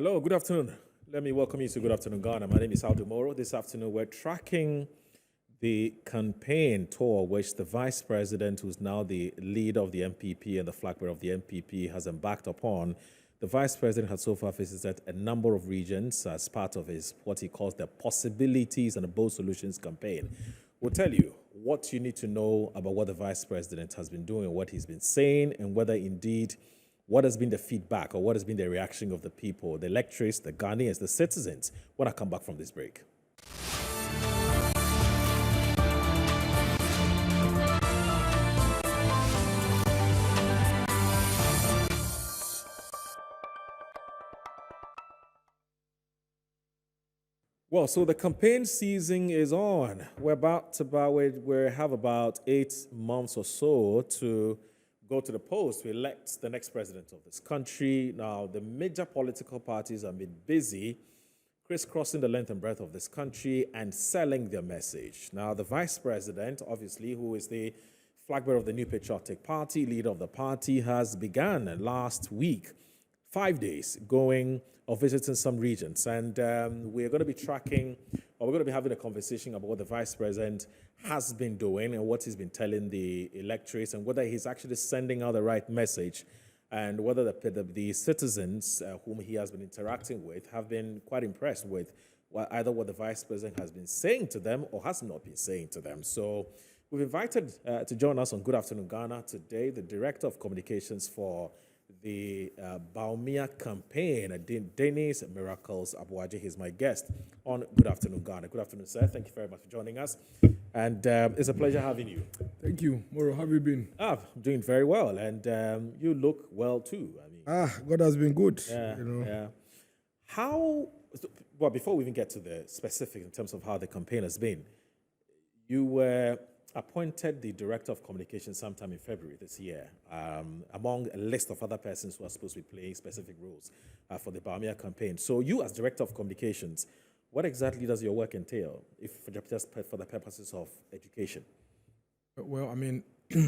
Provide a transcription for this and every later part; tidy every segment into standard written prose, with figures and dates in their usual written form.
Hello, good afternoon. Let me welcome you to Good Afternoon Ghana. My name is Aldo Moro. This afternoon, we're tracking the campaign tour which the Vice President, who's now the leader of the MPP and the flag bearer of the MPP, has embarked upon. The Vice President has so far visited a number of regions as part of his what he calls the Possibilities and the Bold Solutions campaign. We'll tell you what you need to know about what the Vice President has been doing, what he's been saying, and whether indeed what has been the feedback or what has been the reaction of the people, the electorates, the Ghanaians, the citizens, when I come back from this break. Well, so the campaign season is on. We have about 8 months or so to go to the polls to elect the next president of this country. Now, the major political parties have been busy crisscrossing the length and breadth of this country and selling their message. Now, the vice president, obviously, who is the flag bearer of the New Patriotic Party, leader of the party, has begun last week 5 days going or visiting some regions. And we're going to be tracking, or we're going to be having a conversation about what the vice president has been doing and what he's been telling the electorates and whether he's actually sending out the right message and whether the citizens whom he has been interacting with have been quite impressed with either what the vice president has been saying to them or has not been saying to them. So we've invited to join us on Good Afternoon Ghana today the Director of Communications for the BAWUMIA campaign, Dennis Miracles ABOAGYE. He's my guest on Good Afternoon Ghana. Good afternoon, sir. Thank you very much for joining us. And it's a pleasure having you. Thank you. Moro, how have you been? I'm doing very well. And you look well too. God has been good. Yeah, you know. Yeah. Well, before we even get to the specifics in terms of how the campaign has been, you were appointed the Director of Communications sometime in February this year, among a list of other persons who are supposed to be playing specific roles for the BAWUMIA campaign. So you, as Director of Communications, what exactly does your work entail, if just for the purposes of education? Well, I mean,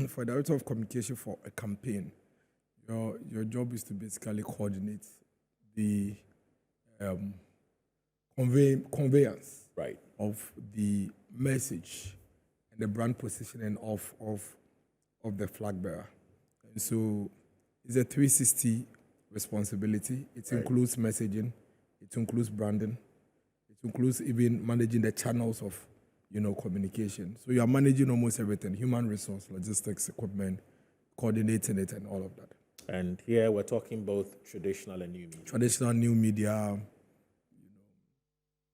for a Director of Communication for a campaign, your job is to basically coordinate the conveyance of the message and the brand positioning of the flag bearer. And so it's a 360 responsibility. It includes messaging, it includes branding, it includes even managing the channels of communication. So you are managing almost everything: human resource, logistics, equipment, coordinating it, and all of that. And here we're talking both traditional and new media. Traditional, new media,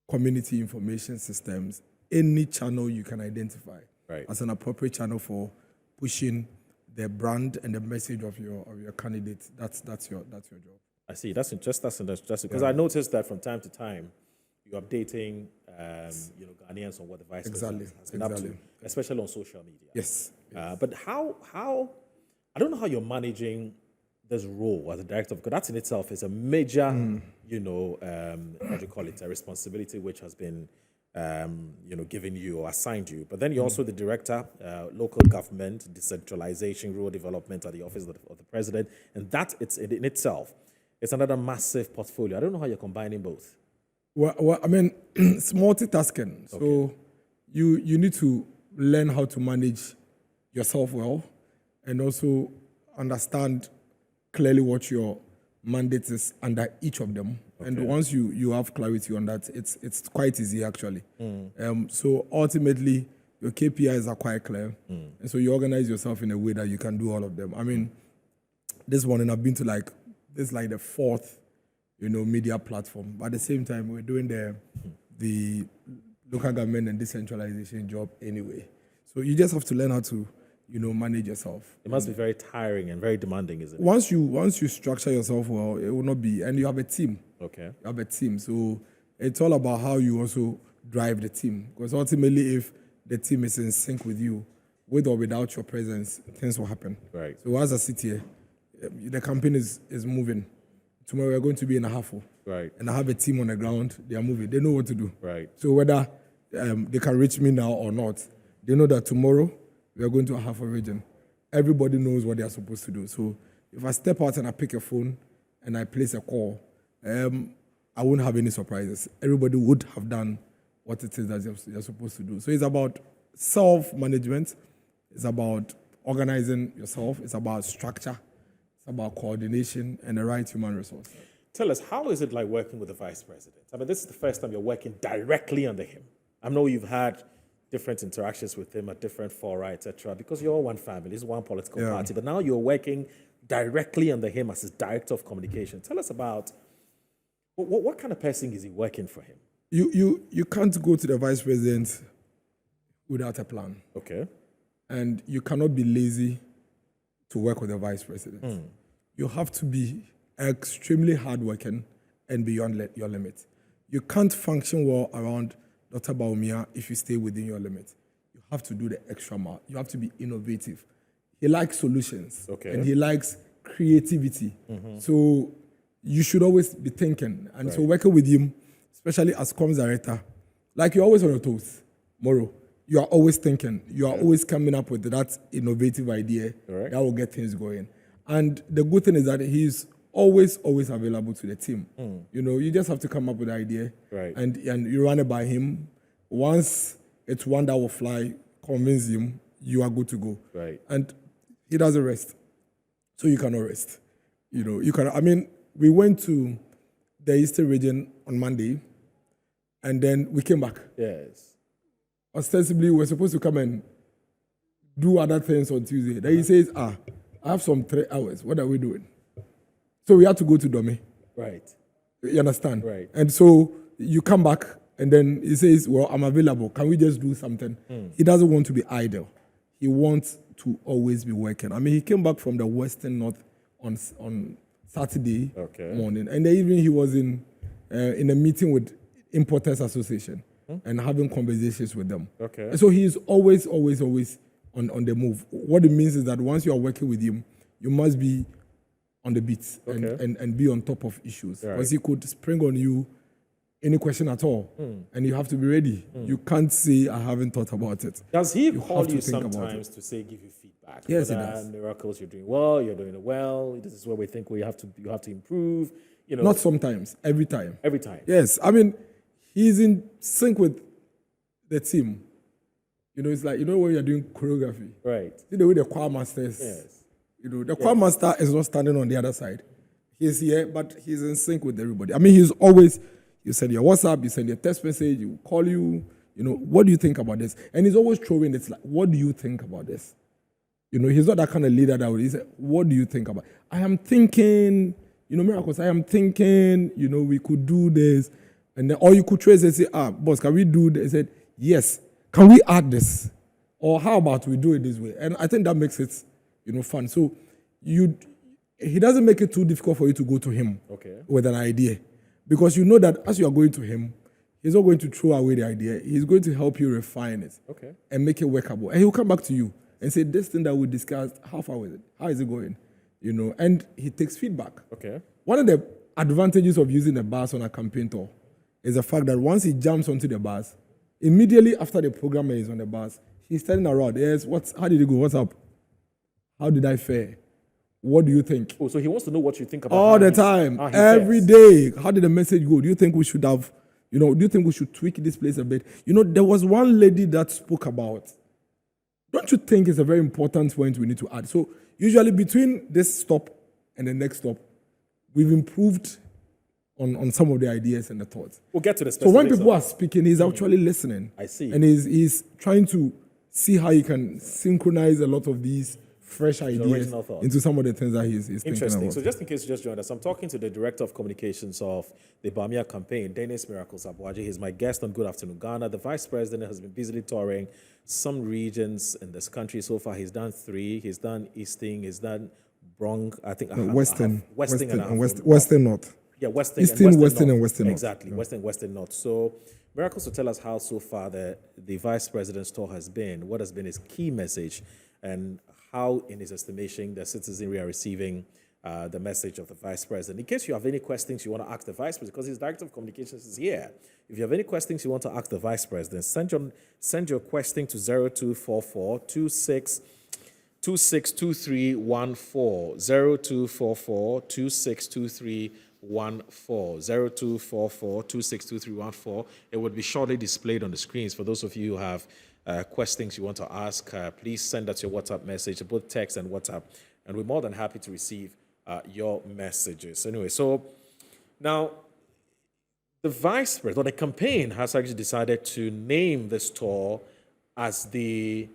community information systems, any channel you can identify as an appropriate channel for pushing the brand and the message of your candidate. That's your job. I see. That's interesting because I noticed that from time to time you're updating Ghanaians on what the vice president has been up to, especially on social media. Yes. But how I don't know how you're managing this role as a director, because that in itself is a major what do you call it, a responsibility which has been given you or assigned you. But then you're also the director, local government, decentralization, rural development at the office of the president, and that in itself it's another massive portfolio. I don't know how you're combining both. Well, I mean, it's multitasking. So you need to learn how to manage yourself well, and also understand clearly what your mandate is under each of them. Okay. And once you have clarity on that, it's quite easy actually. So ultimately, your KPIs are quite clear, and so you organize yourself in a way that you can do all of them. I mean, this morning I've been to this is the fourth, media platform. But at the same time, we're doing the local government and decentralization job anyway. So you just have to learn how to manage yourself. It must be very tiring and very demanding, isn't it? Once you structure yourself well, it will not be, and you have a team. Okay. You have a team. So it's all about how you also drive the team. Because ultimately, if the team is in sync with you, with or without your presence, things will happen. Right. So as I sit here, the campaign is moving. Tomorrow we're going to be in a Ahafo. Right. And I have a team on the ground. They are moving. They know what to do. Right. So whether they can reach me now or not, they know that tomorrow we are going to a Ahafo region. Everybody knows what they are supposed to do. So if I step out and I pick a phone and I place a call, I wouldn't have any surprises. Everybody would have done what it is that you're supposed to do. So it's about self-management. It's about organizing yourself. It's about structure. It's about coordination and the right human resource. Tell us, how is it like working with the vice president? I mean, this is the first time you're working directly under him. I know you've had different interactions with him at different fora, etc., because you're all one family, it's one political party, but now you're working directly under him as his director of communication. Tell us about what kind of person is he working for him? You can't go to the vice president without a plan. Okay. And you cannot be lazy to work with the vice president. You have to be extremely hardworking and beyond your limit. You can't function well around Dr. BAWUMIA if you stay within your limit. You have to do the extra mile. You have to be innovative. He likes solutions, and he likes creativity. So you should always be thinking. And so working with him, especially as comms director, like you're always on your toes, Moro. You are always thinking. You are always coming up with that innovative idea that will get things going. And the good thing is that he's always available to the team. You know, you just have to come up with the idea, and you run it by him. Once it's one that will fly, convince him, you are good to go. And he doesn't rest, so you cannot rest. You know, you can. I mean, we went to the Eastern region on Monday, and then we came back. Ostensibly, we're supposed to come and do other things on Tuesday. Then he says, I have some 3 hours. What are we doing? So we had to go to Dome. You understand? And so you come back, and then he says, well, I'm available. Can we just do something? He doesn't want to be idle. He wants to always be working. I mean, he came back from the Western North on Saturday morning. And the evening he was in a meeting with Importers Association and having conversations with them. And so he is always on the move. What it means is that once you are working with him, you must be on the beat and be on top of issues. Because he could spring on you any question at all, and you have to be ready. You can't say, I haven't thought about it. Does he call you sometimes to say, give you feedback? Yes, he does. Miracles, you're doing well, you're doing it well. This is where we think you have to improve. You know, not sometimes, every time. Every time. Yes, I mean, he's in sync with the team. You know, it's like, you know, when you're doing choreography. See the way the choir masters. You know, the choir master is not standing on the other side. He's here, but he's in sync with everybody. I mean, he's always, you send your WhatsApp, you send your text message, you call you, you know, what do you think about this? And he's always throwing it like, what do you think about this? You know, he's not that kind of leader that would, he said, what do you think about it? I am thinking, you know, Miracles, I am thinking, you know, we could do this. And then, or you could trace and say, boss, can we do this? He said, yes. Can we add this? Or how about we do it this way? And I think that makes it, you know, fun. So he doesn't make it too difficult for you to go to him with an idea. Because you know that as you are going to him, he's not going to throw away the idea. He's going to help you refine it and make it workable. And he'll come back to you and say, this thing that we discussed, how far is it? How is it going? You know, and he takes feedback. One of the advantages of using the bus on a campaign tour is the fact that once he jumps onto the bus, immediately after the programmer is on the bus, he's turning around. Yes, how did it go? What's up? How did I fare? What do you think? Oh, so he wants to know what you think about all the time, every day. How did the message go? Do you think we should have, you know, do you think we should tweak this place a bit? You know, there was one lady that spoke about, don't you think it's a very important point we need to add? So usually between this stop and the next stop, we've improved on some of the ideas and the thoughts. We'll get to the specifics. So when people are speaking, he's actually listening. I see. And he's trying to see how he can synchronize a lot of these fresh ideas into some of the things that he's thinking about. So just in case you just joined us, I'm talking to the Director of Communications of the BAWUMIA campaign, Dennis Miracles ABOAGYE. He's my guest on Good Afternoon Ghana. The Vice President has been busily touring some regions in this country so far. He's done 3. He's done Easting, he's done Bronx, I think. Western North. Yeah, Western, Eastern, Western, and Western North. Exactly, Western North. So Miracles will tell us how so far the Vice President's tour has been, what has been his key message, and how, in his estimation, the citizenry are receiving the message of the Vice President. In case you have any questions you want to ask the Vice President, because his Director of Communications is here. If you have any questions you want to ask the Vice President, send your question to 0244 262314, 0244 262314. 0244-262314. It would be shortly displayed on the screens. For those of you who have questions you want to ask, please send us your WhatsApp message, both text and WhatsApp, and we're more than happy to receive your messages. Anyway, so now the vice president, or the campaign, has actually decided to name the store as the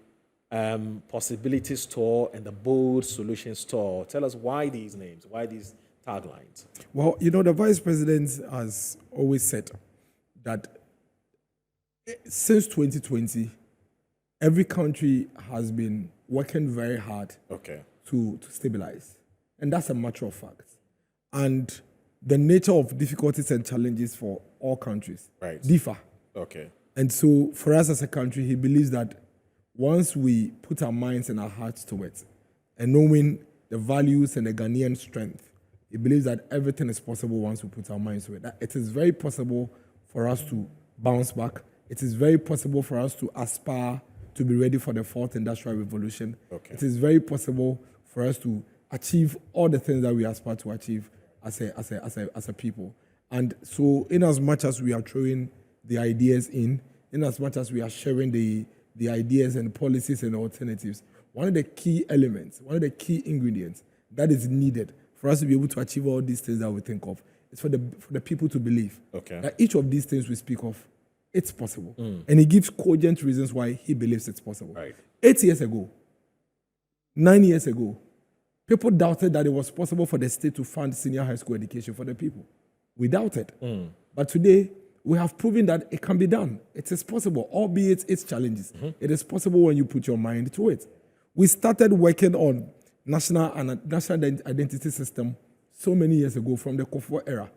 Possibility Store and the Bold Solution Store. Tell us why these names, why these taglines? Well, you know, the vice president has always said that since 2020, every country has been working very hard to stabilize. And that's a matter of fact. And the nature of difficulties and challenges for all countries differ. And so for us as a country, he believes that once we put our minds and our hearts to it, and knowing the values and the Ghanaian strength, he believes that everything is possible once we put our minds to it. That it is very possible for us to bounce back. It is very possible for us to aspire to be ready for the fourth industrial revolution. It is very possible for us to achieve all the things that we aspire to achieve as a people. And so in as much as we are throwing the ideas in as much as we are sharing the ideas and policies and alternatives, one of the key elements, one of the key ingredients that is needed for us to be able to achieve all these things that we think of is for the people to believe that each of these things we speak of, it's possible. And he gives cogent reasons why he believes it's possible. 8 years ago, 9 years ago, people doubted that it was possible for the state to fund senior high school education for the people. We doubted. But today, we have proven that it can be done. It is possible, albeit its challenges. It is possible when you put your mind to it. We started working on national identity system so many years ago from the Kufuor era.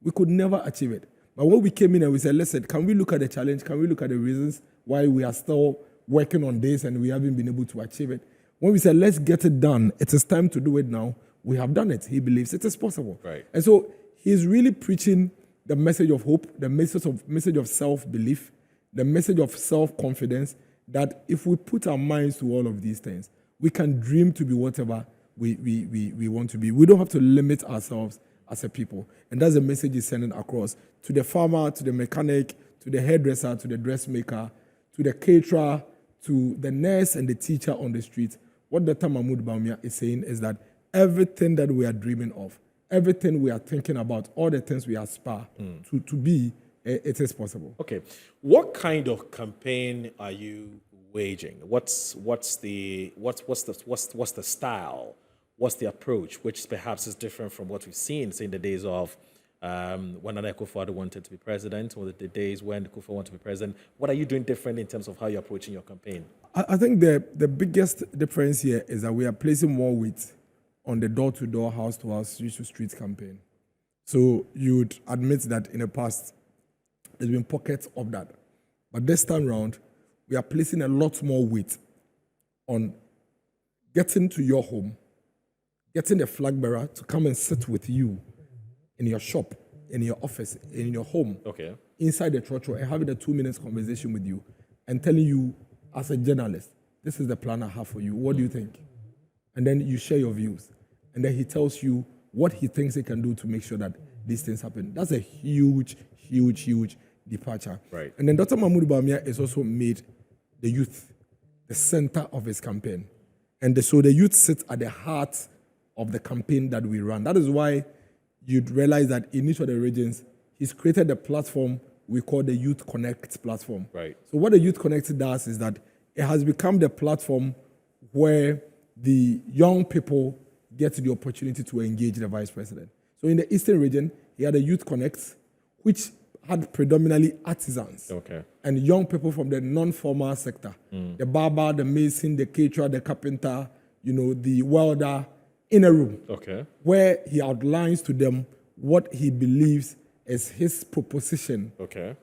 We could never achieve it. But when we came in and we said, listen, can we look at the challenge? Can we look at the reasons why we are still working on this and we haven't been able to achieve it? When we said, let's get it done, it is time to do it now, we have done it. He believes it is possible. And so he's really preaching the message of hope, the message of self-belief, the message of self-confidence, that if we put our minds to all of these things, we can dream to be whatever we want to be. We don't have to limit ourselves as a people. And that's the message he's sending across to the farmer, to the mechanic, to the hairdresser, to the dressmaker, to the caterer, to the nurse and the teacher on the street. What Dr. Mahmoud BAWUMIA is saying is that everything that we are dreaming of, everything we are thinking about, all the things we aspire to be, it is possible. Okay. What kind of campaign are you waging? What's the style? What's the approach, which perhaps is different from what we've seen, say, in the days of when Nana Akufo-Addo wanted to be president, or the days when Akufo wanted to be president? What are you doing different in terms of how you're approaching your campaign? I think the biggest difference here is that we are placing more weight on the door-to-door, house-to-house, street-to-street campaign. So you would admit that in the past, there's been pockets of that. But this time around, we are placing a lot more weight on getting to your home, getting the flag bearer to come and sit with you in your shop, in your office, in your home, inside the church, and having a 2-minute conversation with you and telling you, as a journalist, this is the plan I have for you. What do you think? And then you share your views. And then he tells you what he thinks he can do to make sure that these things happen. That's a huge, huge, huge departure. And then Dr. Mahmoud BAWUMIA has also made the youth the center of his campaign. And so the youth sits at the heart of the campaign that we run. That is why you'd realize that in each of the regions, he's created a platform we call the Youth Connect platform. So what the Youth Connect does is that it has become the platform where the young people get the opportunity to engage the vice president. So in the Eastern region, he had a Youth Connect, which had predominantly artisans and young people from the non-formal sector. The barber, the mason, the caterer, the carpenter, the welder, in a room where he outlines to them what he believes is his proposition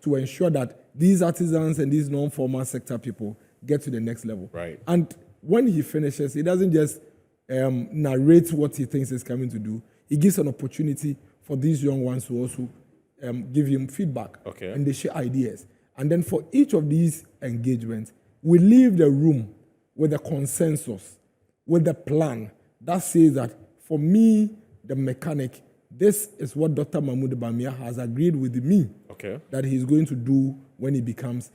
to ensure that these artisans and these non-formal sector people get to the next level. And when he finishes, he doesn't just narrate what he thinks he's coming to do. He gives an opportunity for these young ones to also give him feedback and they share ideas. And then for each of these engagements, we leave the room with a consensus, with a plan that says that for me, the mechanic, this is what Dr. Mahmoud Bawumia has agreed with me that he's going to do when he becomes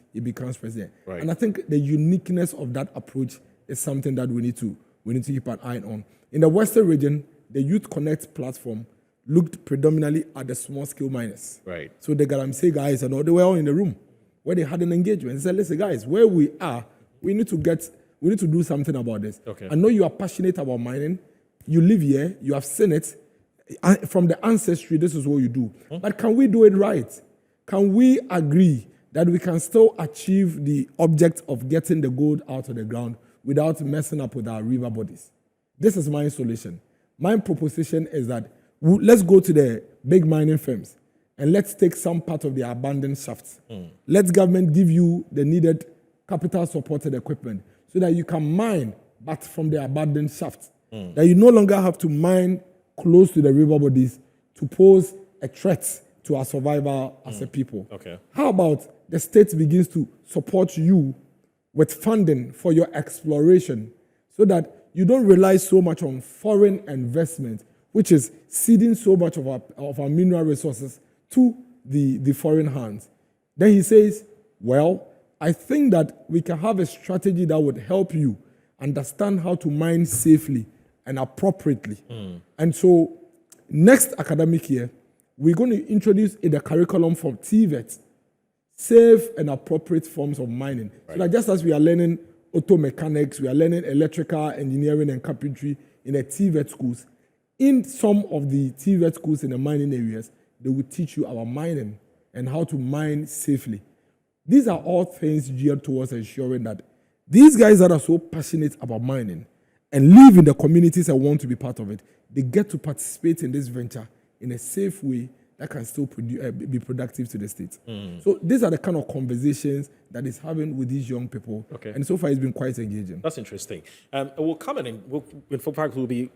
president. Right. And I think the uniqueness of that approach is something that we need to keep an eye on. In the Western region, the Youth Connect platform looked predominantly at the small-scale miners. Right. So the Galamsey guys and all, they were all in the room where they had an engagement. They said, listen, guys, where we are, we need to do something about this. Okay. I know you are passionate about mining. You live here. You have seen it. From the ancestry, this is what you do. But can we do it right? Can we agree that we can still achieve the object of getting the gold out of the ground without messing up with our river bodies? This is my solution. My proposition is that let's go to the big mining firms and let's take some part of the abandoned shafts. Let government give you the needed capital supported equipment so that you can mine, but from the abandoned shafts. That you no longer have to mine close to the river bodies to pose a threat to our survival as a people. Okay. How about the state begins to support you with funding for your exploration so that you don't rely so much on foreign investment, which is ceding so much of our mineral resources to the foreign hands. Then he says, well, I think that we can have a strategy that would help you understand how to mine safely and appropriately. And so next academic year, we're going to introduce in the curriculum for TVET safe and appropriate forms of mining. Right. So that just as we are learning auto mechanics, we are learning electrical engineering and carpentry in the TVET schools. In some of the TVET schools in the mining areas, they will teach you about mining and how to mine safely. These are all things geared towards ensuring that these guys that are so passionate about mining and live in the communities and want to be part of it, they get to participate in this venture in a safe way that can still be productive to the state. So these are the kind of conversations that is having with these young people. Okay. And so far it's been quite engaging. That's interesting. We'll come in. In fact, we'll be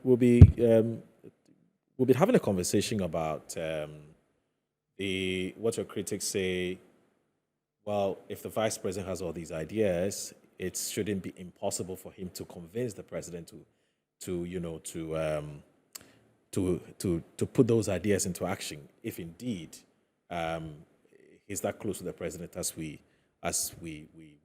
having a conversation about what your critics say. Well, if the vice president has all these ideas, it shouldn't be impossible for him to convince the president to put those ideas into action, if indeed he's that close to the president as we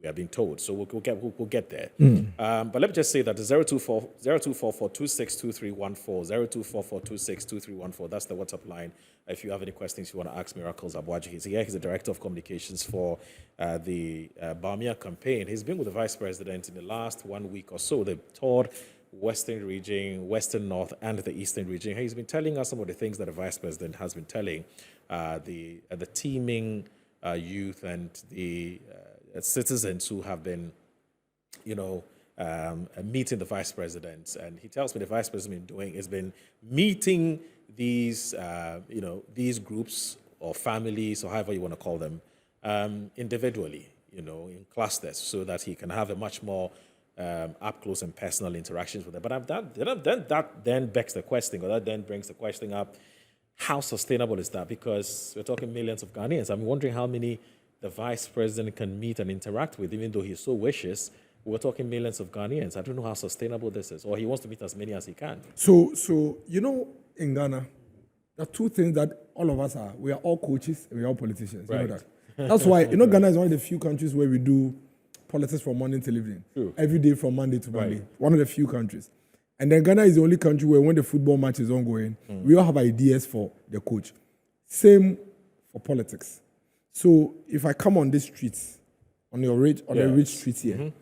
are being told. So we'll get there. But let me just say that the 0244262314, 0244262314, that's the WhatsApp line. If you have any questions you want to ask Miracles ABOAGYE, he's here. He's the Director of Communications for the BAWUMIA campaign. He's been with the Vice President in the last 1 week or so. They've toured Western region, Western North, and the Eastern region. He's been telling us some of the things that the Vice President has been telling the teeming youth and the citizens who have been, meeting the Vice President. And he tells me the Vice President has been meeting these, these groups or families or however you want to call them, individually, in clusters, so that he can have a much more up close and personal interactions with them. But that then begs the question, or that then brings the question up, how sustainable is that? Because we're talking millions of Ghanaians. I'm wondering how many the Vice President can meet and interact with, even though he so wishes. We're talking millions of Ghanaians. I don't know how sustainable this is, or he wants to meet as many as he can. So in Ghana, there are two things that all of us are. We are all coaches and we are all politicians. Right. You know that. That's why, Ghana is one of the few countries where we do politics from morning till evening. True. Every day from Monday to Monday. Right. One of the few countries. And then Ghana is the only country where when the football match is ongoing, we all have ideas for the coach. Same for politics. So if I come on this street, on the rich street here,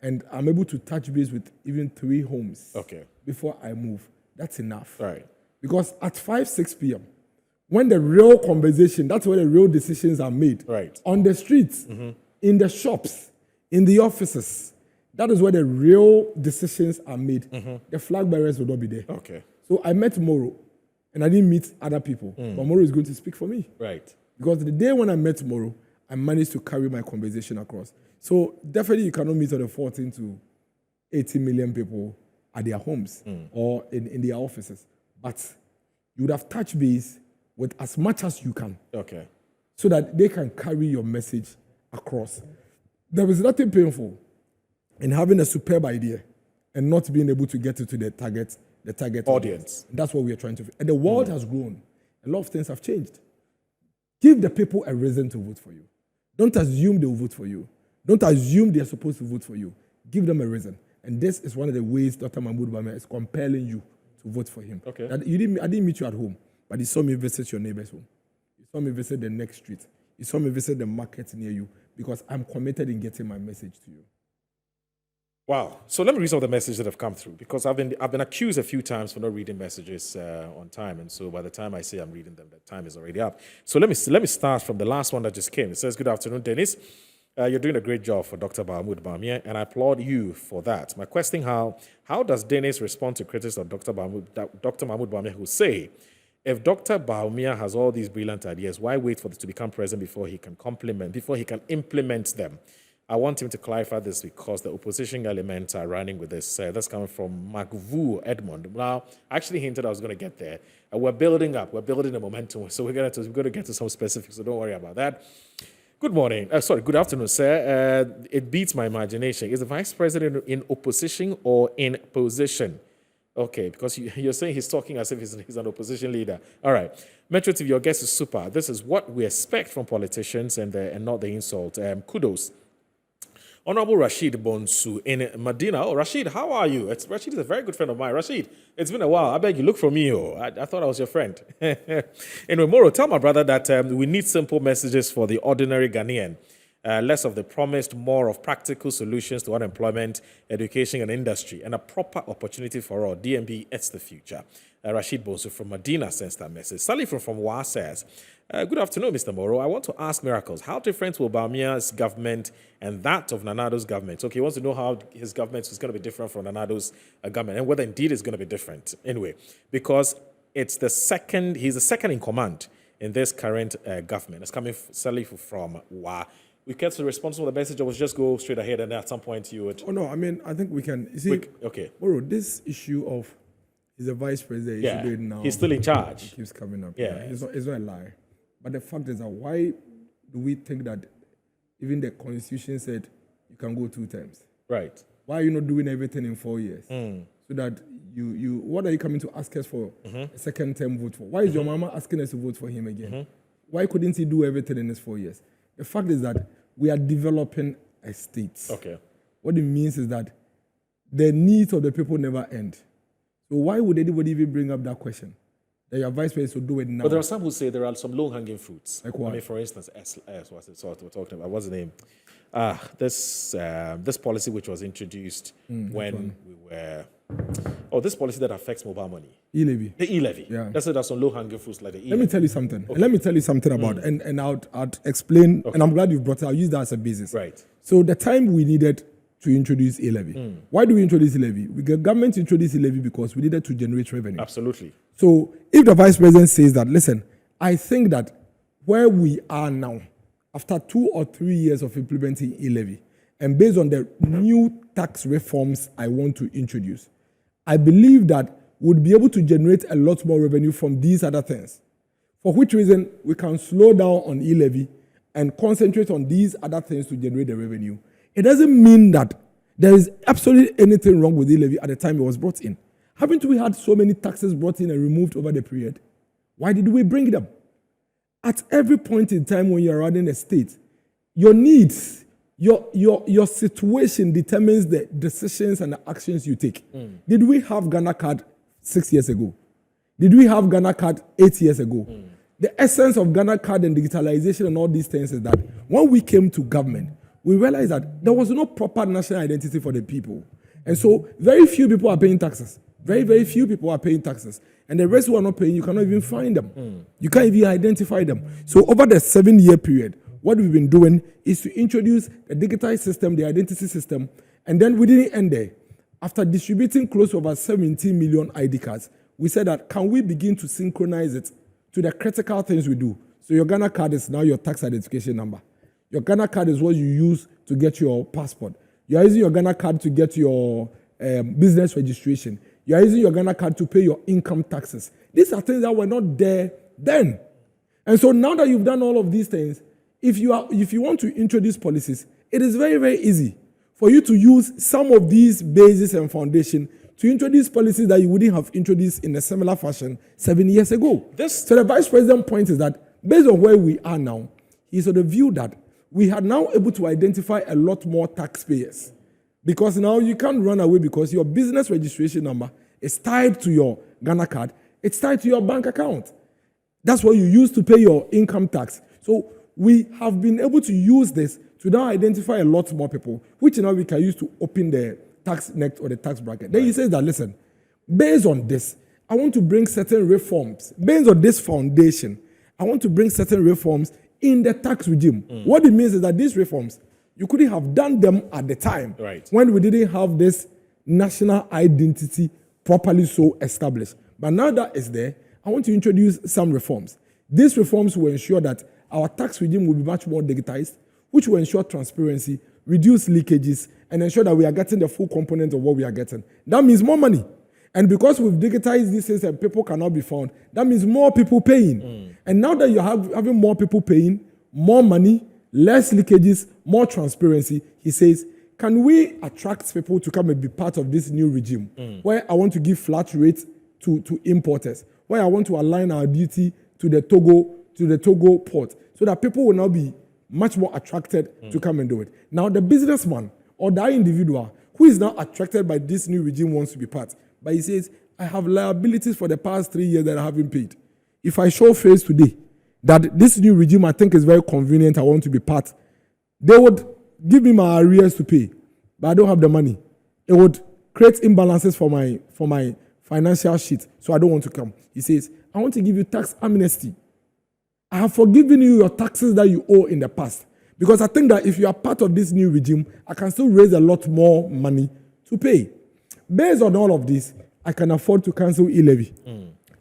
and I'm able to touch base with even 3 homes before I move, that's enough. Right. Because at 5, 6 p.m., when the real conversation, that's where the real decisions are made. Right. On the streets, in the shops, in the offices, that is where the real decisions are made. The flag bearers will not be there. Okay. So I met Moro, and I didn't meet other people. But Moro is going to speak for me. Right. Because the day when I met Moro, I managed to carry my conversation across. So definitely you cannot meet on the 14 to 18 million people at their homes or in their offices. But you would have touched base with as much as you can. Okay. So that they can carry your message across. There is nothing painful in having a superb idea and not being able to get it to the target audience. That's what we are trying to do. And the world has grown. A lot of things have changed. Give the people a reason to vote for you. Don't assume they will vote for you. Don't assume they are supposed to vote for you. Give them a reason. And this is one of the ways Dr. Mahmoud Bawumia is compelling you to vote for him. Okay. I didn't meet you at home, but you saw me visit your neighbor's home. You saw me visit the next street. You saw me visit the market near you because I'm committed in getting my message to you. Wow. So let me read some of the messages that have come through, because I've been accused a few times for not reading messages on time, and so by the time I say I'm reading them, the time is already up. So let me start from the last one that just came. It says, "Good afternoon, Dennis. You're doing a great job for Dr. Mahmoud Bawumia, and I applaud you for that. My question: How does Dennis respond to critics of Dr. Mahmoud Bawumia who say, if Dr. Bawumia has all these brilliant ideas, why wait for this to become president before he can implement them? I want him to clarify this because the opposition elements are running with this." That's coming from Magvu Edmond. Now, I actually hinted I was going to get there. We're building up. We're building a momentum. So we're going to get to some specifics, so don't worry about that. Good morning. Good afternoon, sir. It beats my imagination. Is the vice president in opposition or in position? Okay, because you're saying he's talking as if he's an opposition leader. All right. Metro TV, your guest is super. This is what we expect from politicians and not the insult. Kudos. Honorable Rashid Bonsu in Medina. Oh, Rashid, how are you? Rashid is a very good friend of mine. Rashid, it's been a while. I beg you, look for me. I thought I was your friend. Anyway, Moro, tell my brother that we need simple messages for the ordinary Ghanaian. Less of the promised, more of practical solutions to unemployment, education, and industry, and a proper opportunity for all. DMB, it's the future. Rashid Bonsu from Medina sends that message. Sally from Wa says, good afternoon, Mr. Moro. I want to ask Miracles, how different will Bawumia's government and that of Nanado's government? Okay, he wants to know how his government is going to be different from Nanado's government and whether indeed it's going to be different. Anyway, because he's the second in command in this current government. It's coming Sally from Wa. We kept the response to the message, or was just go straight ahead and at some point you would... Oh, no, I mean, I think we can... You see, okay. Moro, this issue of he's a vice president, he should do it now. He's still in charge. It keeps coming up. Yeah. It's not a lie. But the fact is that why do we think that even the Constitution said you can go 2 terms? Right. Why are you not doing everything in 4 years? So that what are you coming to ask us for a second term vote for? Why is your mama asking us to vote for him again? Why couldn't he do everything in his 4 years? The fact is that we are developing a state. Okay. What it means is that the needs of the people never end. So why would anybody even bring up that question? That your vice president should do it now. But there are some who say there are some low-hanging fruits. Like what? I mean, for instance, what's it sort we're talking about? What's the name? This policy which was introduced when we were... Oh, this policy that affects mobile money. E-levy. The e-levy. Yeah. That's there's some low-hanging fruits like the e-levy. Let me tell you something. Okay. Let me tell you something about and I'll explain, and I'm glad you've brought it. I'll use that as a basis. Right. So the time we needed to introduce e-levy. Why do we introduce e-levy? The government introduced e-levy because we needed to generate revenue. Absolutely. So if the vice president says that, listen, I think that where we are now, after 2 or 3 years of implementing e-levy, and based on the new tax reforms I want to introduce, I believe that we'll be able to generate a lot more revenue from these other things. For which reason, we can slow down on e-levy and concentrate on these other things to generate the revenue. It doesn't mean that there is absolutely anything wrong with e-levy at the time it was brought in. Haven't we had so many taxes brought in and removed over the period? Why did we bring them? At every point in time when you're running a state, your needs, your situation determines the decisions and the actions you take. Did we have Ghana card 6 years ago? Did we have Ghana card 8 years ago? The essence of Ghana card and digitalization and all these things is that when we came to government, we realized that there was no proper national identity for the people. And so very few people are paying taxes. Very, very few people are paying taxes. And the rest who are not paying, you cannot even find them. You can't even identify them. So over the 7-year period, what we've been doing is to introduce the digitized system, the identity system, and then we didn't end there. After distributing close to about 17 million ID cards, we said that can we begin to synchronize it to the critical things we do? So your Ghana card is now your tax identification number. Your Ghana card is what you use to get your passport. You are using your Ghana card to get your business registration. You are using your Ghana card to pay your income taxes. These are things that were not there then. And so now that you've done all of these things, if you want to introduce policies, it is very, very easy for you to use some of these bases and foundation to introduce policies that you wouldn't have introduced in a similar fashion 7 years ago. This- So the vice president's point is that based on where we are now, he's of the view that we are now able to identify a lot more taxpayers. Because now you can't run away because your business registration number is tied to your Ghana card. It's tied to your bank account. That's what you use to pay your income tax. So we have been able to use this to now identify a lot more people, which now we can use to open the tax net or the tax bracket. Then he says that, listen, based on this, I want to bring certain reforms. Based on this foundation, I want to bring certain reforms in the tax regime. What it means is that these reforms, you couldn't have done them at the time when we didn't have this national identity properly so established. But now that it's there, I want to introduce some reforms. These reforms will ensure that our tax regime will be much more digitized, which will ensure transparency, reduce leakages, and ensure that we are getting the full component of what we are getting. That means more money. And because we've digitized these things and people cannot be found, that means more people paying. And now that you're having more people paying, more money, less leakages, more transparency, he says, can we attract people to come and be part of this new regime where I want to give flat rates to importers, where I want to align our duty to the Togo port, so that people will now be much more attracted to come and do it. Now, the businessman or that individual who is now attracted by this new regime wants to be part, but he says, I have liabilities for the past 3 years that I haven't paid. If I show face today that this new regime I think is very convenient, I want to be part, they would give me my arrears to pay, but I don't have the money. It would create imbalances for my financial sheet, so I don't want to come. He says, I want to give you tax amnesty. I have forgiven you your taxes that you owe in the past, because I think that if you are part of this new regime, I can still raise a lot more money to pay. Based on all of this, I can afford to cancel e-levy.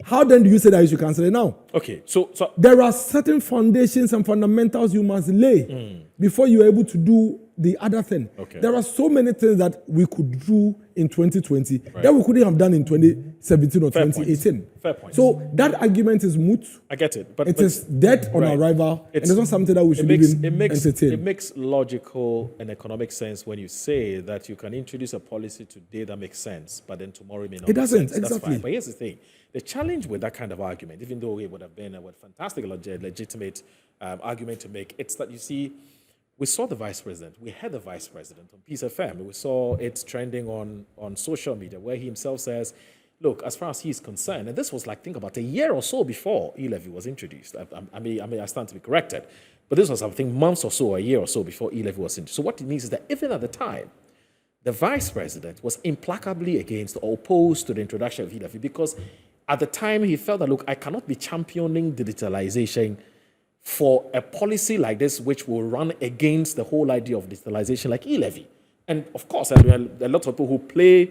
How then do you say that you should cancel it now? Okay, so there are certain foundations and fundamentals you must lay before you're able to do the other thing. Okay. There are so many things that we could do in 2020 that we couldn't have done in 2017 or 2018. Fair point. So that argument is moot. I get it, but It is dead on arrival, and it's not something that we should even entertain. It makes logical and economic sense when you say that you can introduce a policy today that makes sense, but then tomorrow it may not. It doesn't, make sense. That's exactly. fine. But here's the thing: the challenge with that kind of argument, even though it would have been a fantastic, legitimate argument to make, it's that you see. We saw the vice president. We had the vice president on Peace FM. We saw it trending on social media where he himself says, look, as far as he's concerned, and this was like, think about a year or so before e-levy was introduced. I stand to be corrected. But this was, I think, months or so, a year or so before e-levy was introduced. So what it means is that even at the time, the vice president was implacably against or opposed to the introduction of e-levy because at the time he felt that, look, I cannot be championing digitalization for a policy like this, which will run against the whole idea of digitalization like e-levy. And of course, a lot of people who play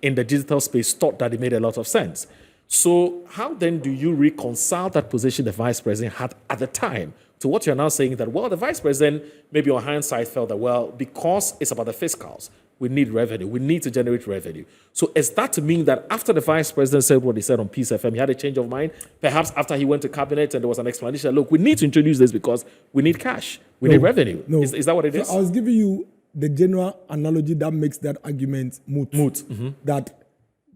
in the digital space thought that it made a lot of sense. So how then do you reconcile that position the vice president had at the time to what you're now saying that, well, the vice president, maybe on hindsight, felt that, well, because it's about the fiscals, we need revenue. We need to generate revenue. So is that to mean that after the vice president said what he said on Peace FM, he had a change of mind? Perhaps after he went to cabinet and there was an explanation, look, we need to introduce this because we need cash. We need revenue. No. Is that what it is? So I was giving you the general analogy that makes that argument moot. That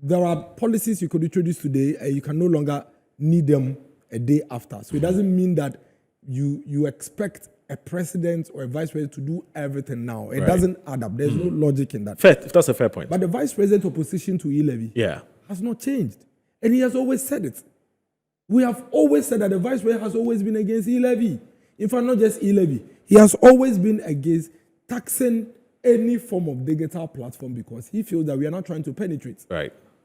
there are policies you could introduce today and you can no longer need them a day after. So it doesn't mean that you expect a president or a vice president to do everything now. It doesn't add up. There's no logic in that. Fair, that's a fair point. But the vice president's opposition to e-levy has not changed. And he has always said it. We have always said that the vice president has always been against e-levy. In fact, not just e-levy. He has always been against taxing any form of digital platform because he feels that we are not trying to penetrate.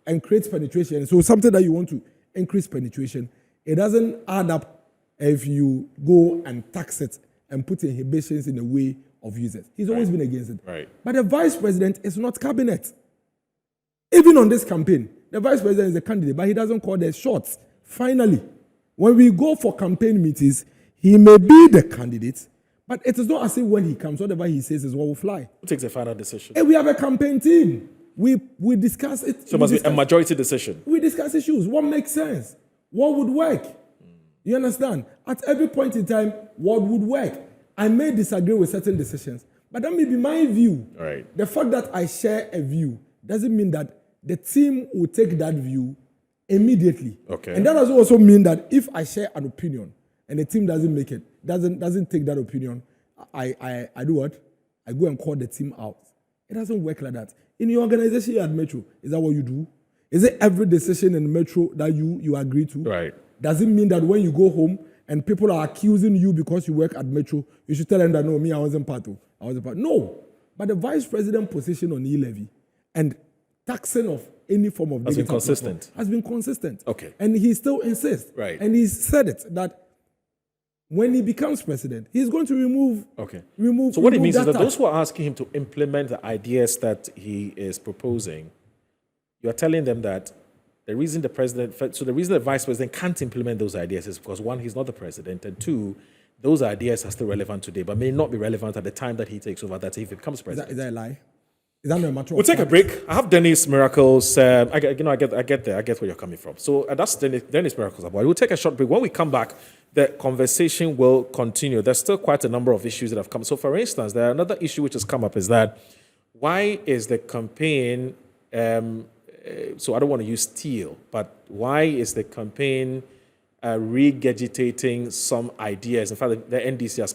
And create penetration. So something that you want to increase penetration, it doesn't add up if you go and tax it and put inhibitions in the way of users. He's always been against it. But the vice president is not cabinet. Even on this campaign, the vice president is the candidate, but he doesn't call the shots. Finally, when we go for campaign meetings, he may be the candidate, but it is not as if when he comes, whatever he says is what will fly. Who takes the final decision? And we have a campaign team. We discuss it. So it must be a majority decision. We discuss issues. What makes sense? What would work? You understand? At every point in time, what would work? I may disagree with certain decisions, but that may be my view. The fact that I share a view doesn't mean that the team will take that view immediately. Okay. And that doesn't also mean that if I share an opinion and the team doesn't make it, doesn't take that opinion, I do what? I go and call the team out. It doesn't work like that. In your organization at Metro, is that what you do? Is it every decision in Metro that you agree to? Right. Does it mean that when you go home and people are accusing you because you work at Metro, you should tell them that, no, me, I wasn't part of. No. But the vice president position on e-levy and taxing of any form of has been consistent. Has been consistent. Okay. And he still insists. Right. And he said it that when he becomes president, he's going to remove. Okay. Remove. So what it means is that tax. those who are asking him to implement the ideas that he is proposing, you are telling them that the reason the vice president can't implement those ideas is because, one, he's not the president, and two, those ideas are still relevant today, but may not be relevant at the time that he takes over. That if he becomes president, is that a lie? Is that not a matter of we'll take a fact? break. I have Dennis Miracles. I get there. I get where you're coming from. So that's Dennis Miracles. We'll take a short break. When we come back, the conversation will continue. There's still quite a number of issues that have come. So, for instance, there another issue which has come up is that why is the campaign? So I don't want to use steal, but why is the campaign regurgitating some ideas? In fact, the NDC has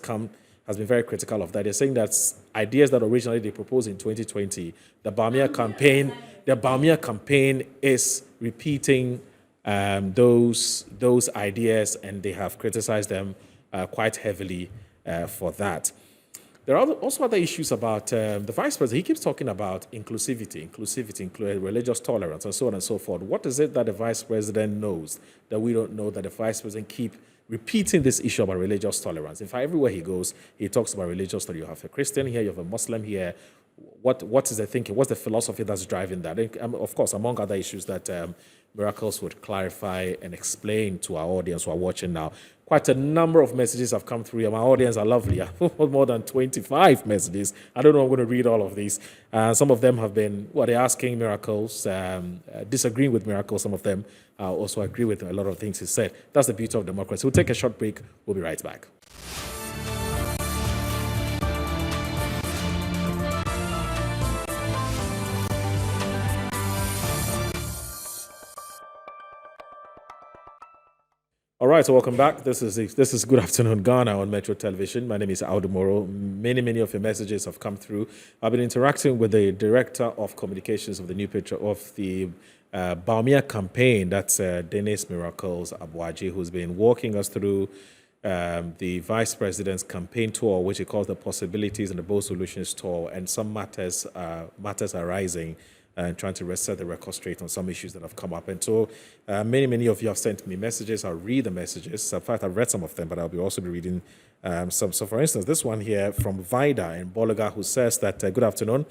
been very critical of that. They're saying that ideas that originally they proposed in 2020, the BAWUMIA campaign is repeating those ideas, and they have criticized them quite heavily for that. There are also other issues about the vice president. He keeps talking about inclusivity, religious tolerance, and so on and so forth. What is it that the vice president knows that we don't know, that the vice president keep repeating this issue about religious tolerance? In fact, everywhere he goes, he talks about religious tolerance. You have a Christian here, you have a Muslim here. What is the thinking? What's the philosophy that's driving that? And, of course, among other issues that Miracles would clarify and explain to our audience who are watching now. Quite a number of messages have come through. My audience are lovely. More than 25 messages. I don't know if I'm going to read all of these. Some of them have been, they're asking Miracles, disagreeing with Miracles. Some of them also agree with a lot of things he said. That's the beauty of democracy. We'll take a short break. We'll be right back. All right, so welcome back. This is Good Afternoon Ghana on Metro Television. My name is Audu Moro. Many of your messages have come through. I've been interacting with the Director of Communications of the new picture of the BAWUMIA campaign. That's Dennis Miracles ABOAGYE, who's been walking us through the Vice President's campaign tour, which he calls the Possibilities and the Bold Solutions tour, and some matters arising and trying to set the record straight on some issues that have come up. And so many of you have sent me messages. I'll read the messages. In fact, I've read some of them, but I'll also be reading some. So, for instance, this one here from Vida in Bolaga, who says that, good afternoon.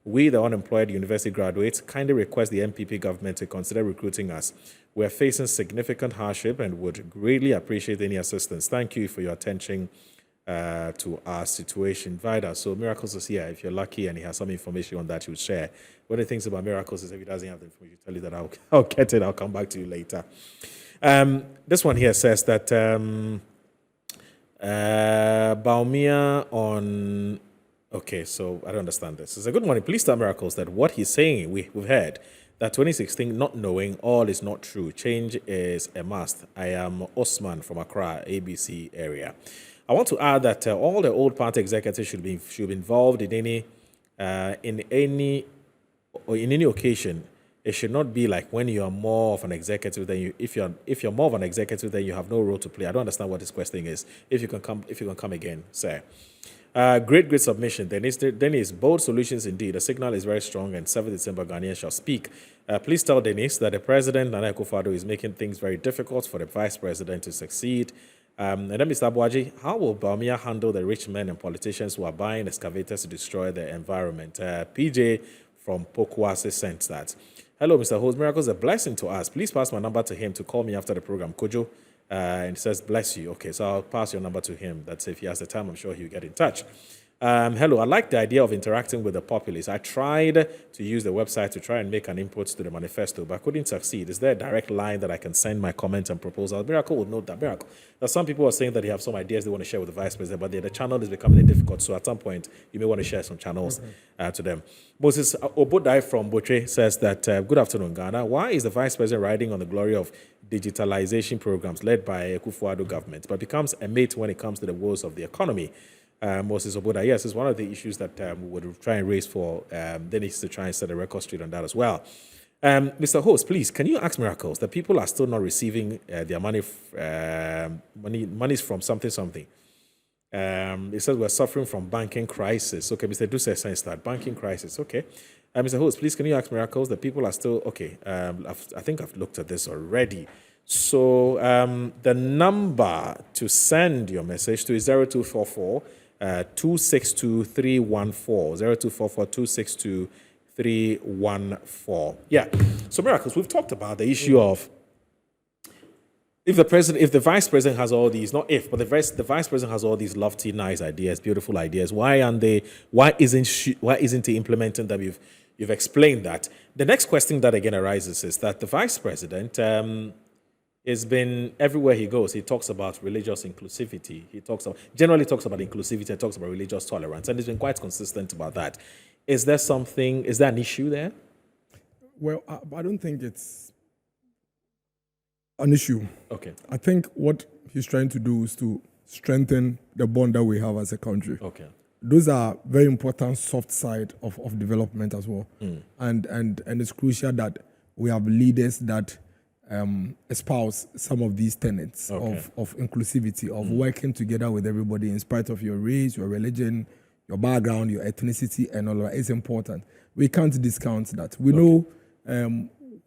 We, the unemployed university graduates, kindly request the MPP government to consider recruiting us. We are facing significant hardship and would greatly appreciate any assistance. Thank you for your attention to our situation. Vida, so Miracles is here. If you're lucky and he has some information on that, he will share. One of the things about Miracles is if he doesn't have the information, tell you that I'll get it. I'll come back to you later. This one here says that BAWUMIA on... Okay, so I don't understand this. It's a good morning. Please tell Miracles that what he's saying, we've heard, that 2016, not knowing, all is not true. Change is a must. I am Osman from Accra, ABC area. I want to add that all the old party executives should be involved in any occasion. It should not be like when you are more of an executive, then if you're more of an executive, then you have no role to play. I don't understand what this question is. If you can come again, sir. Great submission. Dennis, bold solutions indeed. The signal is very strong, and 7th December Ghanaians shall speak. Please tell Dennis that the president, Nana Akufo-Addo, is making things very difficult for the vice president to succeed. And then, Mr. ABOAGYE, how will BAWUMIA handle the rich men and politicians who are buying excavators to destroy the environment? PJ from Pokuase sent that. Hello, Mr. Host. Miracles, a blessing to us. Please pass my number to him to call me after the program. Kojo. And he says, bless you. Okay, so I'll pass your number to him. That's if he has the time, I'm sure he'll get in touch. Hello, I like the idea of interacting with the populace. I tried to use the website to try and make an input to the manifesto, but I couldn't succeed. Is there a direct line that I can send my comments and proposals? Miracle would note that. Miracle. Now, some people are saying that they have some ideas they want to share with the vice president, but the channel is becoming difficult. So at some point, you may want to share some channels to them. Moses Obodai from Botre says that, good afternoon, Ghana. Why is the vice president riding on the glory of digitalization programs led by Akufo-Addo government, but becomes a mate when it comes to the woes of the economy? Moses Oboda, yes, it's one of the issues that we would try and raise for. Then needs to try and set a record straight on that as well. Mr. Host, please, can you ask Miracles that people are still not receiving their monies from something? It says we're suffering from banking crisis. Okay, Mr. Duce says that banking crisis. Okay, Mr. Host, please, can you ask Miracles that people are still okay? I think I've looked at this already. So the number to send your message to is 0244 262 314 0244 262 314. Yeah. So Miracles, we've talked about the issue of if the vice president has all these, not if, but the vice president has all these lofty, nice ideas, beautiful ideas. Why isn't he implementing them? You've explained that. The next question that again arises is that the vice president has been everywhere he goes. He talks about religious inclusivity. Generally talks about inclusivity and talks about religious tolerance, and he's been quite consistent about that. Is there an issue there? Well, I don't think it's an issue. Okay. I think what he's trying to do is to strengthen the bond that we have as a country. Okay. Those are very important soft side of development as well. And it's crucial that we have leaders that espouse some of these tenets of inclusivity, of working together with everybody in spite of your race, your religion, your background, your ethnicity, and all of that. It's important. We can't discount that. We know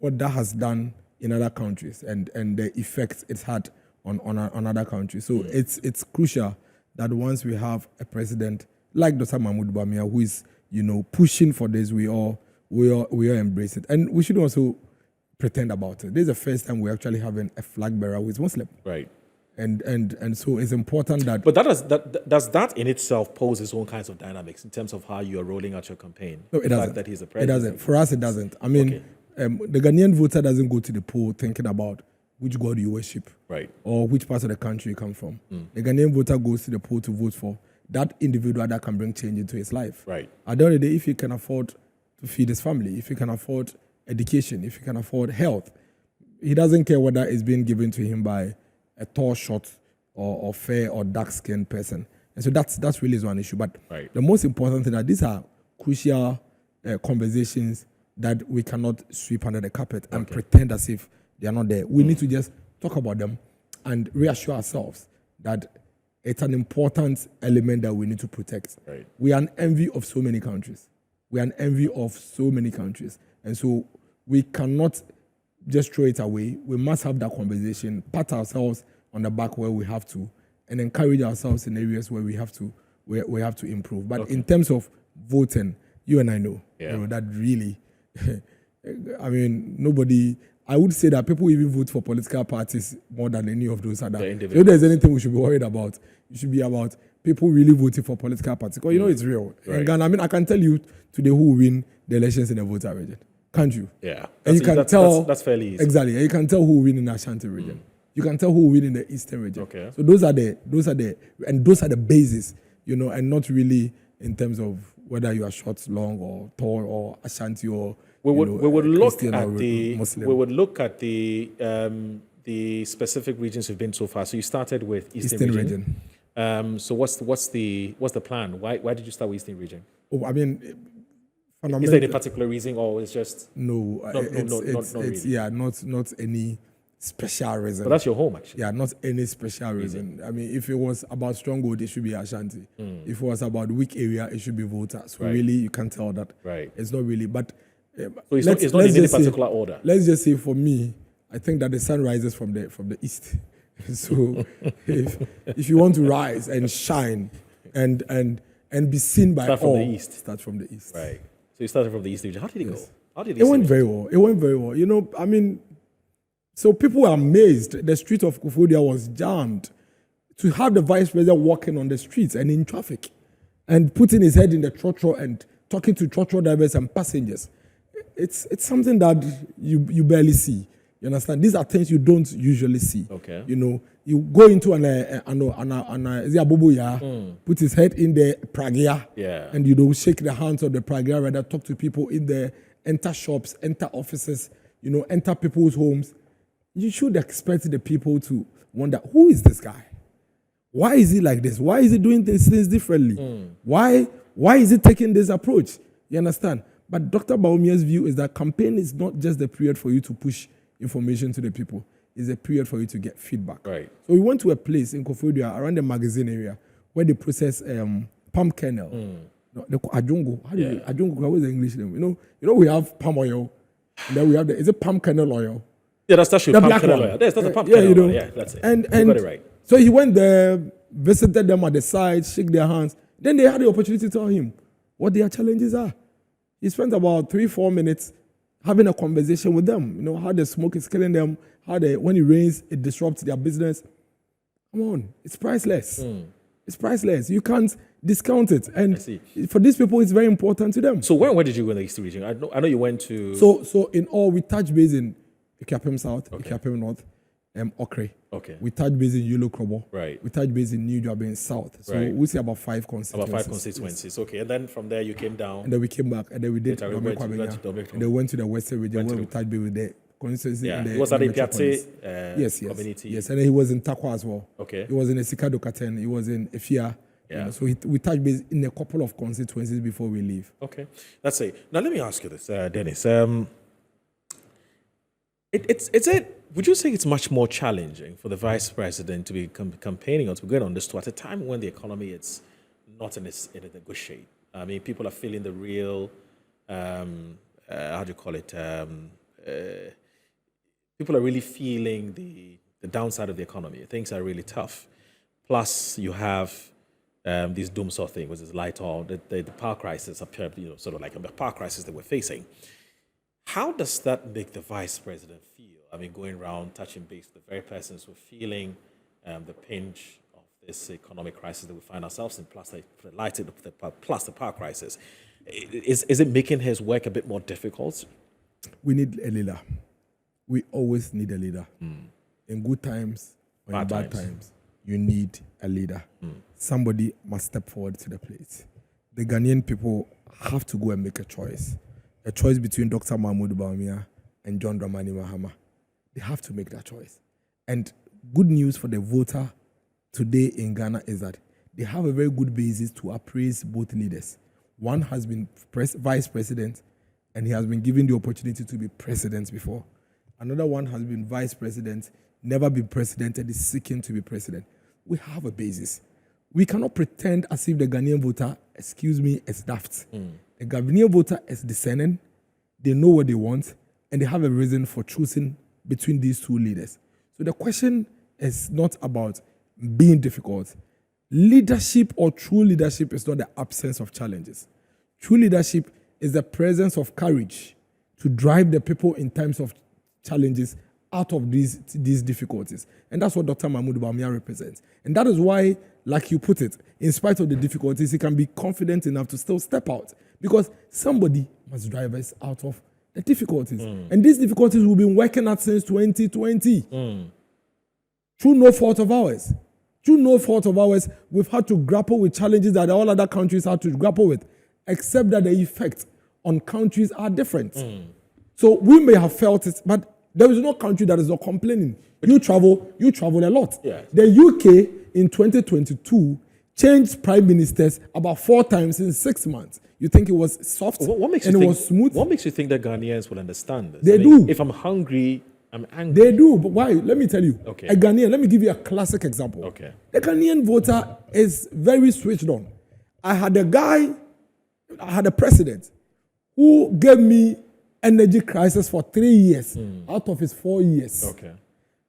what that has done in other countries and the effects it's had on other countries. So it's crucial that once we have a president like Dr. Mahmoud BAWUMIA who is pushing for this, we all embrace it, and we should also pretend about it. This is the first time we're actually having a flag bearer who is Muslim. Right. And so it's important that. But does that in itself pose its own kinds of dynamics in terms of how you are rolling out your campaign? No, it doesn't. Fact that he's the president. It doesn't. For us, it doesn't. I mean, the Ghanaian voter doesn't go to the poll thinking about which God you worship, right, or which part of the country you come from. The Ghanaian voter goes to the poll to vote for that individual that can bring change into his life. Right. At the end of the day, if he can afford to feed his family, if he can afford education, if he can afford health, he doesn't care whether it's being given to him by a tall, short, or fair or dark-skinned person. And so that's really one issue. But the most important thing that these are crucial conversations that we cannot sweep under the carpet and pretend as if they are not there. We need to just talk about them and reassure ourselves that it's an important element that we need to protect. Right. We are an envy of so many countries. And so we cannot just throw it away. We must have that conversation, pat ourselves on the back where we have to, and encourage ourselves in areas where we have to improve. But in terms of voting, you and I know, that really, I mean, nobody. I would say that people even vote for political parties more than any of those other. If there's anything we should be worried about, it should be about people really voting for political parties. Because it's real. In Ghana, I mean, I can tell you today who will win the elections in the voter region. Can't you? Yeah. And you can tell. That's fairly easy. Exactly. And you can tell who will win in the Ashanti region. You can tell who will win in the Eastern region. Okay. So those are the bases, and not really in terms of whether you are short, long, or tall, or Ashanti, or we would look at the specific regions you've been so far. So you started with Eastern region. So what's the plan? Why did you start with Eastern region? Oh, I mean, is there any particular reason, or it's just not really? Not any special reason. But that's your home, actually. Yeah, not any special reason. I mean, if it was about stronghold, it should be Ashanti. If it was about weak area, it should be Volta. So really, you can tell that. Right. It's not really, but so it's not in any particular order. Let's just say, for me, I think that the sun rises from the east. So if you want to rise and shine and be seen by start all, from the east. Start from the east. Right. So you started from the east region. How did it go? How did it went very well. It went very well. I mean, so people were amazed. The street of Kufudia was jammed. To have the vice president walking on the streets and in traffic, and putting his head in the trotro and talking to trotro drivers and passengers. It's something that you barely see. You understand? These are things you don't usually see. Okay. You know, you go into an ABOAGYE, put his head in the pragia, and you know, shake the hands of the pragia, rather talk to people in there, enter shops, enter offices, you know, enter people's homes. You should expect the people to wonder, who is this guy? Why is he like this? Why is he doing things differently? Why is he taking this approach? You understand? But Dr. BAWUMIA's view is that campaign is not just the period for you to push information to the people. It's a period for you to get feedback. Right. So we went to a place in Koforidua around the magazine area where they process palm kernel. No, the ajungo. How do you ajungo? What is the English name? You know we have palm oil, and then we have is it palm kernel oil? Yeah, that's actually The palm black kernel one. oil. That's the palm Yeah, kernel you know. oil. Yeah, that's it. And you got it right. so he went there, visited them at the site, shake their hands. Then they had the opportunity to tell him what their challenges are. He spent about 3-4 minutes having a conversation with them. You know, how the smoke is killing them, how when it rains, it disrupts their business. Come on, it's priceless. It's priceless. You can't discount it. And for these people, it's very important to them. So where did you go in the East region? I know you went to... So in all, we touch base in Ikuapem South, Ikuapem North, Okre. Okay. We touch base in Yolo Krobo. Right. We touch base in New Joburg in South. So we see about 5 constituencies. About 5 constituencies. Yes. Okay. And then from there you came down. And then we came back. And then we did Dominic and then went to the Western region where we touched base with the constituency. Yeah. And He was at the Piazzi yes. community. Yes. And then he was in Takwa as well. Okay. He was in Esikado Katen. He was in Efia. Yeah. You know, so we touched base in a couple of constituencies before we leave. Okay. That's it. Now let me ask you this, Dennis. Would you say it's much more challenging for the vice president to be campaigning or to be going on this tour at a time when the economy is not in a good shape? I mean, people are feeling the real, how do you call it? People are really feeling the downside of the economy. Things are really tough. Plus, you have this doomsaw thing, which is light on the power crisis, sort of like a power crisis that we're facing. How does that make the vice president feel? I mean, going around touching base with the very persons who are feeling the pinch of this economic crisis that we find ourselves in, plus the power crisis. Is it making his work a bit more difficult? We need a leader. We always need a leader. In good times or in bad times, you need a leader. Somebody must step forward to the plate. The Ghanaian people have to go and make a choice between Dr. Mahmoud Bawumia and John Dramani Mahama. They have to make that choice. And good news for the voter today in Ghana is that they have a very good basis to appraise both leaders. One has been vice president, and he has been given the opportunity to be president before. Another one has been vice president, never been president, and is seeking to be president. We have a basis. We cannot pretend as if the Ghanaian voter, is daft. The Ghanaian voter is discerning, they know what they want, and they have a reason for choosing between these two leaders. So the question is not about being difficult. Leadership or true leadership is not the absence of challenges. True leadership is the presence of courage to drive the people in times of challenges out of these difficulties. And that's what Dr. Mahmoud Bawumia represents. And that is why, like you put it, in spite of the difficulties, he can be confident enough to still step out, because somebody must drive us out of the difficulties. And these difficulties we've been working at since 2020. Through no fault of ours. Through no fault of ours, we've had to grapple with challenges that all other countries had to grapple with, except that the effect on countries are different. So we may have felt it, but there is no country that is not complaining. You travel a lot. Yeah. The UK in 2022 changed prime ministers about 4 times in 6 months. You think it was soft was smooth? What makes you think that Ghanaians will understand this? They do. If I'm hungry, I'm angry. They do, but why? Let me tell you. Okay. A Ghanaian, let me give you a classic example. Okay. The Ghanaian voter is very switched on. I had a president who gave me energy crisis for 3 years out of his 4 years. Okay.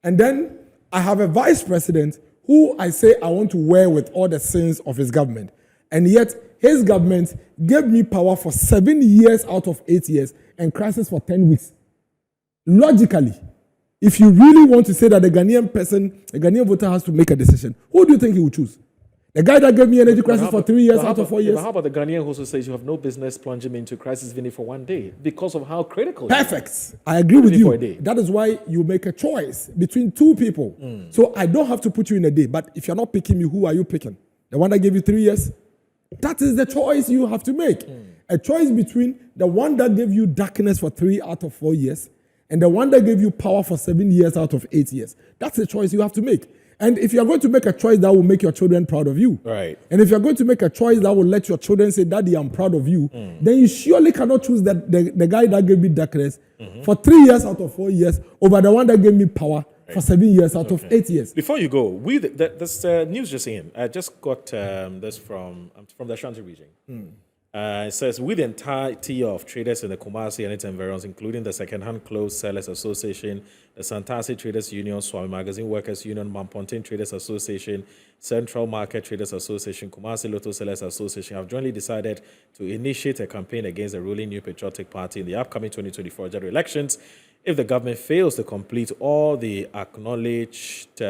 And then I have a vice president who I say I want to wear with all the sins of his government. And yet his government gave me power for 7 years out of 8 years and crisis for 10 weeks. Logically, if you really want to say that the Ghanaian voter has to make a decision, who do you think he will choose? The guy that gave me energy crisis How for about- 3 years but how out of about- 4 yeah, years. but how about the Ghanaian who also says you have no business plunging into crisis even for one day because of how critical you are? Perfect. I agree with Even for a you. day. That is why you make a choice between two people. So I don't have to put you in a day. But if you're not picking me, who are you picking? The one that gave you 3 years? That is the choice you have to make. A choice between the one that gave you darkness for 3 out of 4 years and the one that gave you power for 7 years out of 8 years. That's the choice you have to make. And if you're going to make a choice that will make your children proud of you, Right. and if you're going to make a choice that will let your children say, Daddy, I'm proud of you, then you surely cannot choose the guy that gave me darkness for 3 years out of 4 years over the one that gave me power for 7 years out of 8 years. Before you go, this news just in. I just got this from the Ashanti region. It says, with the entirety of traders in the Kumasi and its environs, including the Second-Hand Clothes Sellers Association, the Santasi Traders Union, Swami Magazine Workers Union, Mampontein Traders Association, Central Market Traders Association, Kumasi Lotto Sellers Association, have jointly decided to initiate a campaign against the ruling New Patriotic Party in the upcoming 2024 general elections if the government fails to complete all the acknowledged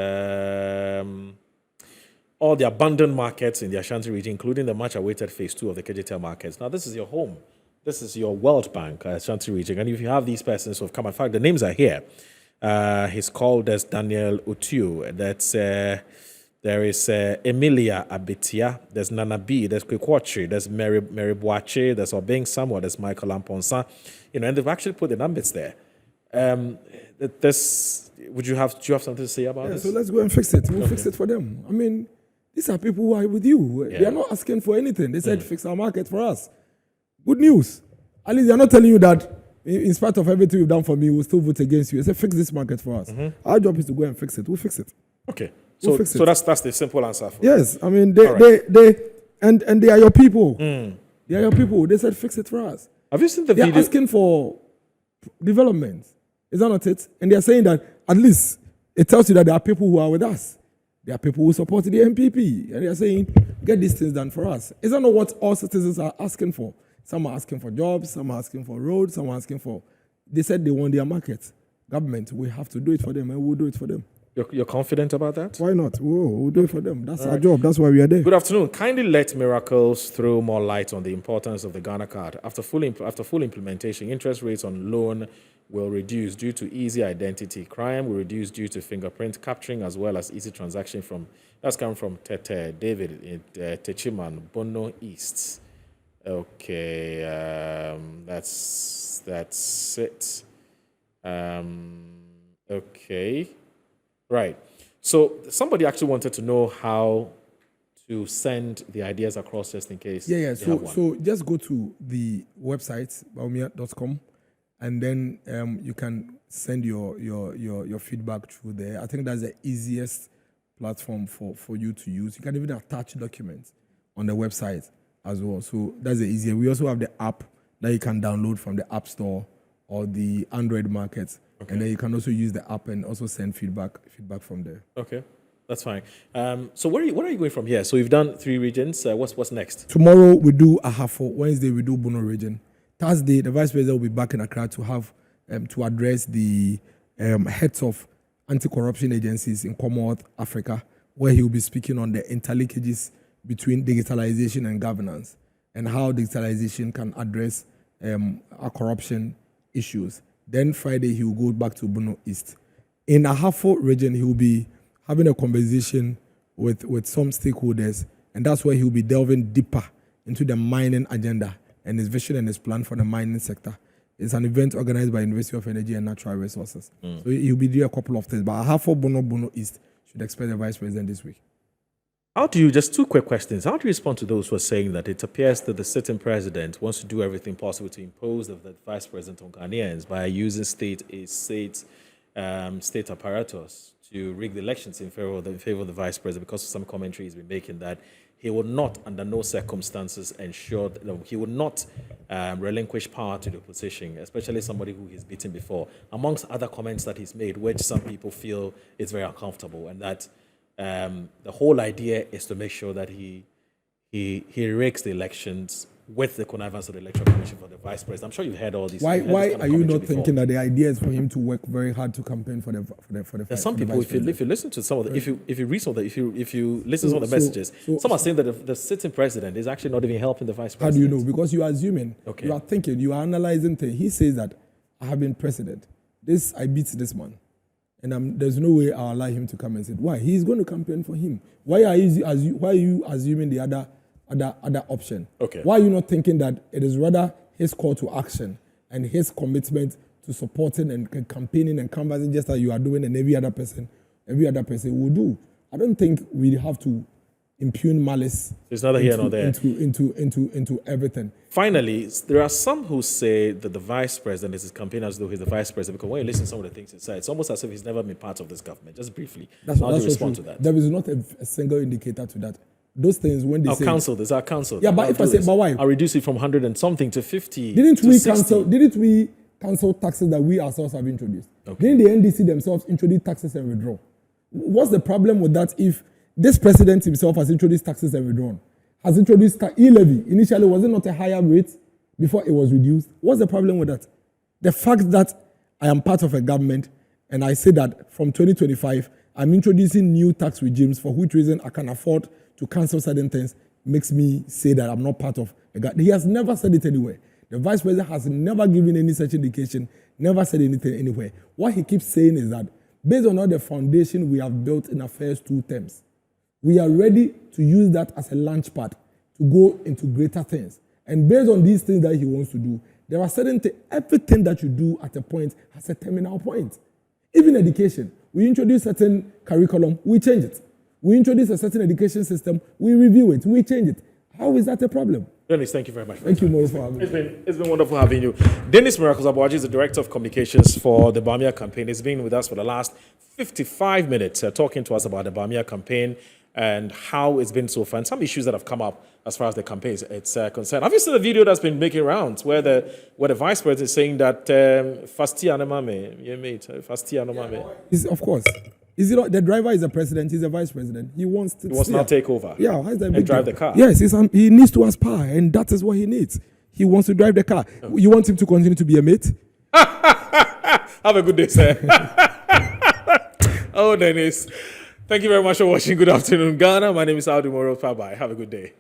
all the abandoned markets in the Ashanti region, including the much-awaited phase 2 of the KGTL markets. Now, this is your home. This is your World Bank, Ashanti region. And if you have these persons who have come, in fact, the names are here. He's called as Daniel Otiu. That's there is Emilia Abitia. There's Nana B. There's Kwekwachi. There's Mary Boache. There's Obeng Samuel. There's Michael Amponsa. And they've actually put the numbers there. Do you have something to say about this? So let's go and fix it. We'll fix it for them. I mean, these are people who are with you. They are not asking for anything. They said, fix our market for us. Good news. At least they're not telling you that, in spite of everything you've done for me, we'll still vote against you. They said, fix this market for us. Our job is to go and fix it. We'll fix it. Okay. We'll So, fix so it. that's the simple answer for Yes. I mean, All right. they are your people. They are your people. They said, fix it for us. Have you seen the They are video? asking for development. Is that not it? And they are saying that at least it tells you that there are people who are with us. There are people who support the MPP. And they are saying, get these things done for us. Is that not what all citizens are asking for? Some are asking for jobs, some are asking for roads, some are asking for... They said they want their market. Government, we have to do it for them, and we'll do it for them. You're confident about that? Why not? We'll do it for them. That's our job. That's why we are there. Good afternoon. Kindly let Miracles throw more light on the importance of the Ghana card. After full implementation, interest rates on loan will reduce due to easy identity. Crime will reduce due to fingerprint capturing as well as easy transaction that's coming from Tete David in Techiman, Bono East. Okay, that's it. Okay, right. So somebody actually wanted to know how to send the ideas across just in case. Yeah. they have one. So just go to the website, BAWUMIA.com, and then you can send your feedback through there. I think that's the easiest platform for you to use. You can even attach documents on the website as well. So that's the easier. We also have the app that you can download from the App Store or the Android market. Okay. And then you can also use the app and also send feedback from there. Okay, that's fine. So where are you going from here? So you've done 3 regions. What's next? Tomorrow we do Ahafo. Wednesday we do Bono region. Thursday the Vice President will be back in Accra to have to address the heads of anti-corruption agencies in Commonwealth Africa, where he will be speaking on the interlinkages between digitalization and governance and how digitalization can address our corruption issues. Then Friday, he will go back to Bono East. In Ahafo region, he will be having a conversation with some stakeholders, and that's where he will be delving deeper into the mining agenda and his vision and his plan for the mining sector. It's an event organized by University of Energy and Natural Resources. So he'll be doing a couple of things. But Ahafo, Bono East should expect the Vice President this week. Just 2 quick questions. How do you respond to those who are saying that it appears that the sitting president wants to do everything possible to impose the vice president on Ghanaians by using state apparatus to rig the elections in favor of the vice president, because of some commentary he's been making that he will not, under no circumstances, ensure that he will not relinquish power to the opposition, especially somebody who he's beaten before, amongst other comments that he's made, which some people feel is very uncomfortable, and that the whole idea is to make sure that he rigs the elections with the connivance of the Electoral Commission for the vice president. I'm sure you've heard all these. Why you've heard this kind are of you commentary not before. thinking that the idea is for him to work very hard to campaign for the There's some for the people, vice if you president? listen to some of the, if you read some of the, if you listen to some of the So- messages, so- some are saying that the sitting president is actually not even helping the vice How president. do you know? Because you are assuming, Okay. you are thinking, you are analyzing things. He says that I have been president. I beat this man, and there's no way I'll allow him to come and say why he's going to campaign for him. Why are you assuming the other option? Okay. Why are you not thinking that it is rather his call to action and his commitment to supporting and campaigning and canvassing just as you are doing, and every other person will do? I don't think we have to impugn malice. It's neither here nor there. Into everything. Finally, there are some who say that the vice president is his campaign as though he's the vice president, because when you listen to some of the things he said, it's almost as if he's never been part of this government. Just briefly, how do you so respond true. to that? There is not a single indicator to that. Those things when they I'll say cancel this. I'll cancel. Yeah, but I'll if I do say, this. but why? I'll reduce it from 100 and something to 50. didn't to we 60. cancel taxes that we ourselves have introduced? Okay. Didn't the NDC themselves introduce taxes and withdraw? What's the problem with that if this president himself has introduced taxes and withdrawn? Has introduced e-levy. Initially, was it not a higher rate before it was reduced? What's the problem with that? The fact that I am part of a government and I say that from 2025, I'm introducing new tax regimes for which reason I can afford to cancel certain things makes me say that I'm not part of the government. He has never said it anywhere. The vice president has never given any such indication, never said anything anywhere. What he keeps saying is that based on all the foundation we have built in our first 2 terms, we are ready to use that as a launch pad to go into greater things. And based on these things that he wants to do, there are certain things, everything that you do at a point has a terminal point. Even education, we introduce certain curriculum, we change it. We introduce a certain education system, we review it, we change it. How is that a problem? Dennis, thank you very much. Thank you, Moro, for having me. It's been wonderful having you. Dennis Miracles ABOAGYE is the Director of Communications for the BAWUMIA campaign. He's been with us for the last 55 minutes talking to us about the BAWUMIA campaign and how it's been so far, and some issues that have come up as far as the campaign is concerned. Have you seen the video that's been making rounds where the vice president is saying that fastia no mame, your mate, fastia no mame? Of course. Is it not, the driver is the president, he's the vice president. He wants to now take over. Yeah, how's that and big drive deal? the car. Yes, he needs to aspire, and that is what he needs. He wants to drive the car. You want him to continue to be a mate? Have a good day, sir. Oh, Dennis. Thank you very much for watching Good Afternoon, Ghana. My name is Aldo Moro. Bye-bye. Have a good day.